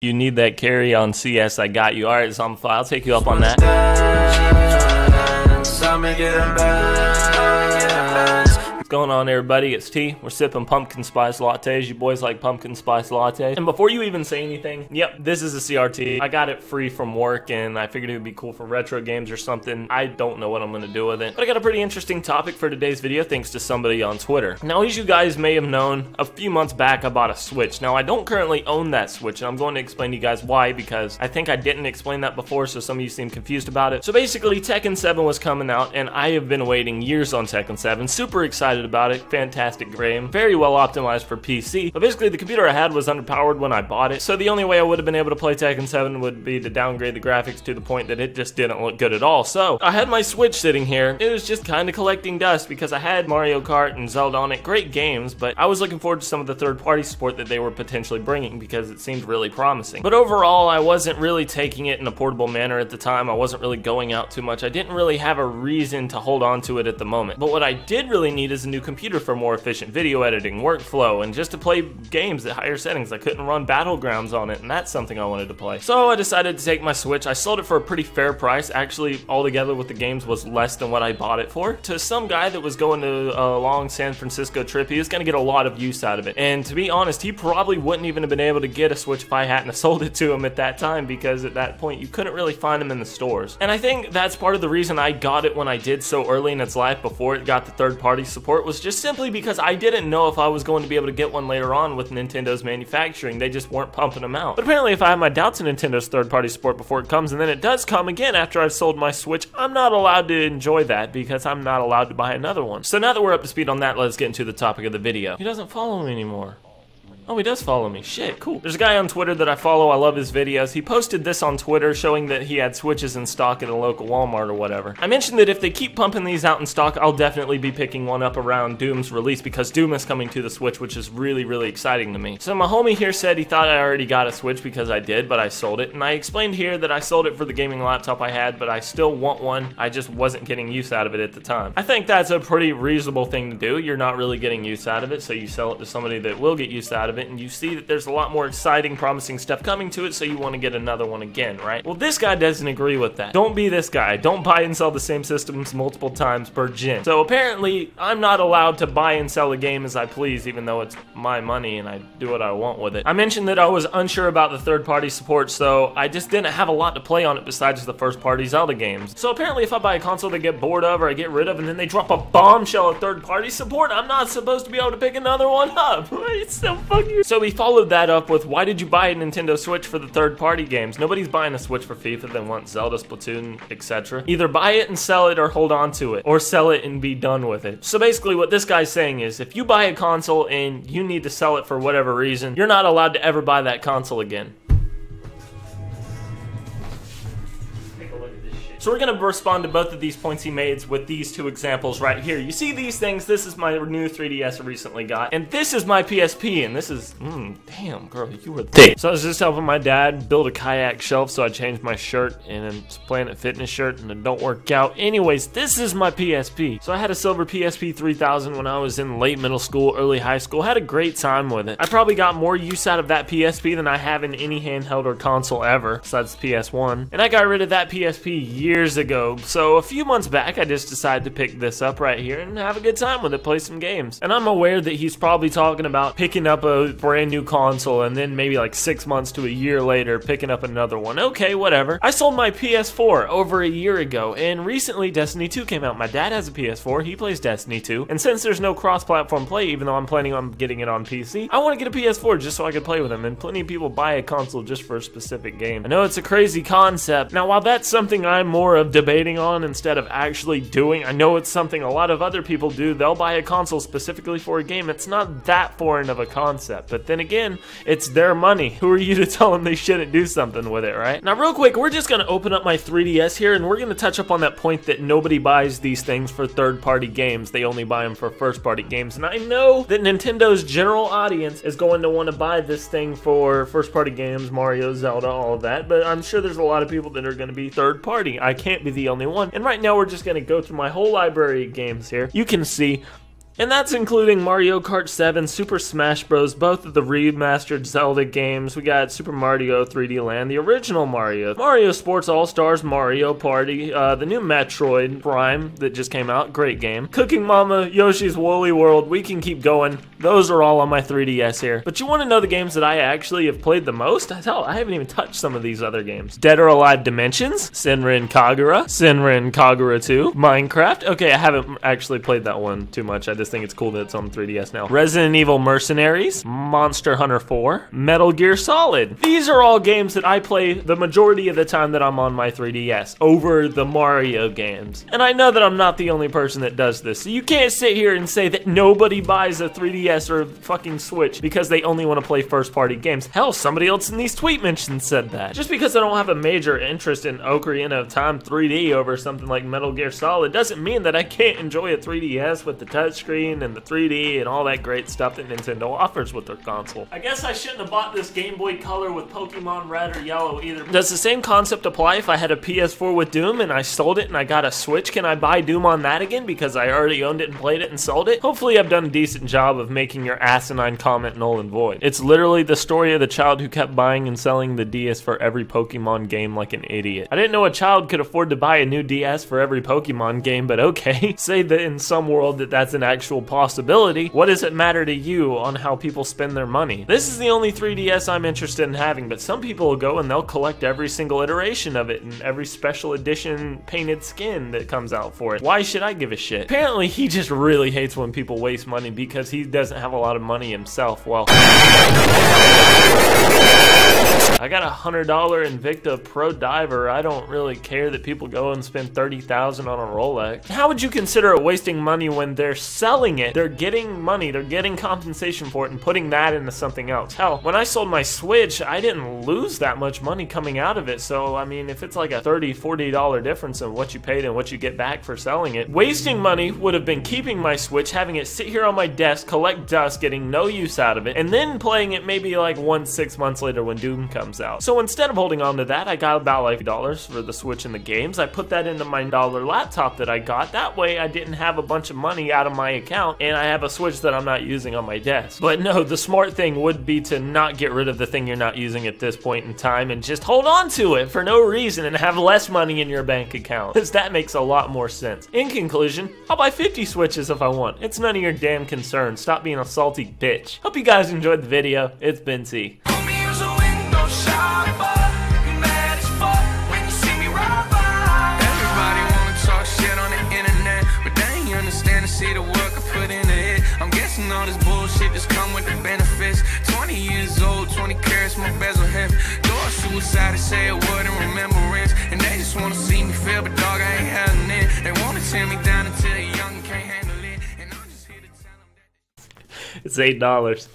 You need that carry on CS, I got you. Alright, Zombify, I'll take you up on that. What's going on, everybody? It's T. We're sipping pumpkin spice lattes. You boys like pumpkin spice lattes? And before you even say anything, yep, this is a CRT. I got it free from work, and I figured it would be cool for retro games or something. I don't know what I'm going to do with it. But I got a pretty interesting topic for today's video, thanks to somebody on Twitter. Now, as you guys may have known, a few months back, I bought a Switch. Now, I don't currently own that Switch, and I'm going to explain to you guys why, because I think I didn't explain that before, so some of you seem confused about it. So basically, Tekken 7 was coming out, and I have been waiting years on Tekken 7. Super excited about it. Fantastic game. Very well optimized for PC. But basically, the computer I had was underpowered when I bought it, so the only way I would have been able to play Tekken 7 would be to downgrade the graphics to the point that it just didn't look good at all. So, I had my Switch sitting here. It was just kind of collecting dust because I had Mario Kart and Zelda on it. Great games, but I was looking forward to some of the third-party support that they were potentially bringing because it seemed really promising. But overall, I wasn't really taking it in a portable manner at the time. I wasn't really going out too much. I didn't really have a reason to hold on to it at the moment. But what I did really need is a new computer for more efficient video editing, workflow, and just to play games at higher settings. I couldn't run Battlegrounds on it, and that's something I wanted to play. So I decided to take my Switch. I sold it for a pretty fair price. Actually, altogether with the games was less than what I bought it for. To some guy that was going to a long San Francisco trip, he was going to get a lot of use out of it. And to be honest, he probably wouldn't even have been able to get a Switch if I hadn't sold it to him at that time, because at that point, you couldn't really find them in the stores. And I think that's part of the reason I got it when I did so early in its life before it got the third-party support, was just simply because I didn't know if I was going to be able to get one later on with Nintendo's manufacturing. They just weren't pumping them out. But apparently, if I have my doubts in Nintendo's third-party support before it comes, and then it does come again after I've sold my Switch, I'm not allowed to enjoy that because I'm not allowed to buy another one. So now that we're up to speed on that, let's get into the topic of the video. He doesn't follow me anymore. Oh, he does follow me. Shit, cool. There's a guy on Twitter that I follow. I love his videos. He posted this on Twitter showing that he had Switches in stock at a local Walmart or whatever. I mentioned that if they keep pumping these out in stock, I'll definitely be picking one up around Doom's release, because Doom is coming to the Switch, which is really, really exciting to me. So my homie here said he thought I already got a Switch because I did, but I sold it. And I explained here that I sold it for the gaming laptop I had, but I still want one. I just wasn't getting use out of it at the time. I think that's a pretty reasonable thing to do. You're not really getting use out of it, so you sell it to somebody that will get use out of it, and you see that there's a lot more exciting, promising stuff coming to it, so you want to get another one again, right? Well, this guy doesn't agree with that. Don't be this guy. Don't buy and sell the same systems multiple times per gen. So apparently, I'm not allowed to buy and sell a game as I please, even though it's my money and I do what I want with it. I mentioned that I was unsure about the third-party support, so I just didn't have a lot to play on it besides the first-party Zelda games. So apparently, if I buy a console they get bored of or I get rid of, and then they drop a bombshell of third-party support, I'm not supposed to be able to pick another one up. It's so fucking... So he followed that up with, why did you buy a Nintendo Switch for the third-party games? Nobody's buying a Switch for FIFA. They want Zelda, Splatoon, etc. Either buy it and sell it or hold on to it, or sell it and be done with it. So basically what this guy's saying is, if you buy a console and you need to sell it for whatever reason, you're not allowed to ever buy that console again. So we're going to respond to both of these points he made with these two examples right here. You see these things? This is my new 3DS I recently got, and this is my PSP, and this is, damn, girl, you were thick. So I was just helping my dad build a kayak shelf, so I changed my shirt, and it's a Planet Fitness shirt, and it don't work out. Anyways, this is my PSP. So I had a silver PSP 3000 when I was in late middle school, early high school. Had a great time with it. I probably got more use out of that PSP than I have in any handheld or console ever, besides the PS1. And I got rid of that PSP years ago, so a few months back I just decided to pick this up right here and have a good time with it, play some games. And I'm aware that he's probably talking about picking up a brand new console and then maybe like 6 months to a year later picking up another one. Okay, whatever. I sold my PS4 over a year ago, and recently Destiny 2 came out. My dad has a PS4, he plays Destiny 2, and since there's no cross-platform play, even though I'm planning on getting it on PC, I want to get a PS4 just so I can play with him, and plenty of people buy a console just for a specific game. I know it's a crazy concept. Now, while that's something I'm more of debating on instead of actually doing, I know it's something a lot of other people do. They'll buy a console specifically for a game. It's not that foreign of a concept, but then again, it's their money. Who are you to tell them they shouldn't do something with it, right? Now, real quick, we're just going to open up my 3DS here, and we're going to touch up on that point that nobody buys these things for third-party games. They only buy them for first-party games, and I know that Nintendo's general audience is going to want to buy this thing for first-party games, Mario, Zelda, all of that, but I'm sure there's a lot of people that are going to be third-party. I can't be the only one. And right now we're just going to go through my whole library of games here. You can see And that's including Mario Kart 7, Super Smash Bros., both of the remastered Zelda games. We got Super Mario 3D Land, the original Mario Sports All-Stars, Mario Party, the new Metroid Prime that just came out, great game. Cooking Mama, Yoshi's Woolly World, we can keep going. Those are all on my 3DS here. But you want to know the games that I actually have played the most? Hell, I haven't even touched some of these other games. Dead or Alive Dimensions, Senran Kagura 2, Minecraft. Okay, I haven't actually played that one too much. I just think it's cool that it's on 3DS now. Resident Evil Mercenaries, Monster Hunter 4, Metal Gear Solid. These are all games that I play the majority of the time that I'm on my 3DS over the Mario games. And I know that I'm not the only person that does this. So you can't sit here and say that nobody buys a 3DS or a fucking Switch because they only want to play first-party games. Hell, somebody else in these tweet mentions said that. Just because I don't have a major interest in Ocarina of Time 3D over something like Metal Gear Solid doesn't mean that I can't enjoy a 3DS with the touchscreen and the 3D and all that great stuff that Nintendo offers with their console. I guess I shouldn't have bought this Game Boy Color with Pokemon Red or Yellow either. Does the same concept apply if I had a PS4 with Doom and I sold it and I got a Switch? Can I buy Doom on that again because I already owned it and played it and sold it? Hopefully I've done a decent job of making your asinine comment null and void. It's literally the story of the child who kept buying and selling the DS for every Pokemon game like an idiot. I didn't know a child could afford to buy a new DS for every Pokemon game, but okay. Say that in some world that's an actual possibility. What does it matter to you on how people spend their money? This is the only 3DS I'm interested in having, but some people will go and they'll collect every single iteration of it and every special edition painted skin that comes out for it. Why should I give a shit? Apparently he just really hates when people waste money because he doesn't have a lot of money himself. Well, I got a $100 Invicta Pro Diver. I don't really care that people go and spend $30,000 on a Rolex. How would you consider it wasting money when they're selling it? They're getting money, they're getting compensation for it and putting that into something else. Hell, when I sold my Switch, I didn't lose that much money coming out of it. So, I mean, if it's like a $30, $40 difference in what you paid and what you get back for selling it, wasting money would have been keeping my Switch, having it sit here on my desk, collect dust, getting no use out of it, and then playing it maybe like 6 months later when Doom comes out. So instead of holding on to that, I got about like $50 for the Switch and the games. I put that into my $1 laptop that I got. That way I didn't have a bunch of money out of my account and I have a Switch that I'm not using on my desk. But no, the smart thing would be to not get rid of the thing you're not using at this point in time and just hold on to it for no reason and have less money in your bank account, because that makes a lot more sense. In conclusion, I'll buy 50 Switches if I want. It's none of your damn concern. Stop being a salty bitch. Hope you guys enjoyed the video. It's been T. See the work I put into it. I'm guessing all this bullshit just come with the benefits. 20 years old, 20 carats, my bezel hip. Thought suicide to say a word in remembrance. And they just wanna see me fail, but dog, I ain't having it. They wanna tear me down until you're young and can't handle it. And I'm just here to tell them that it's $8.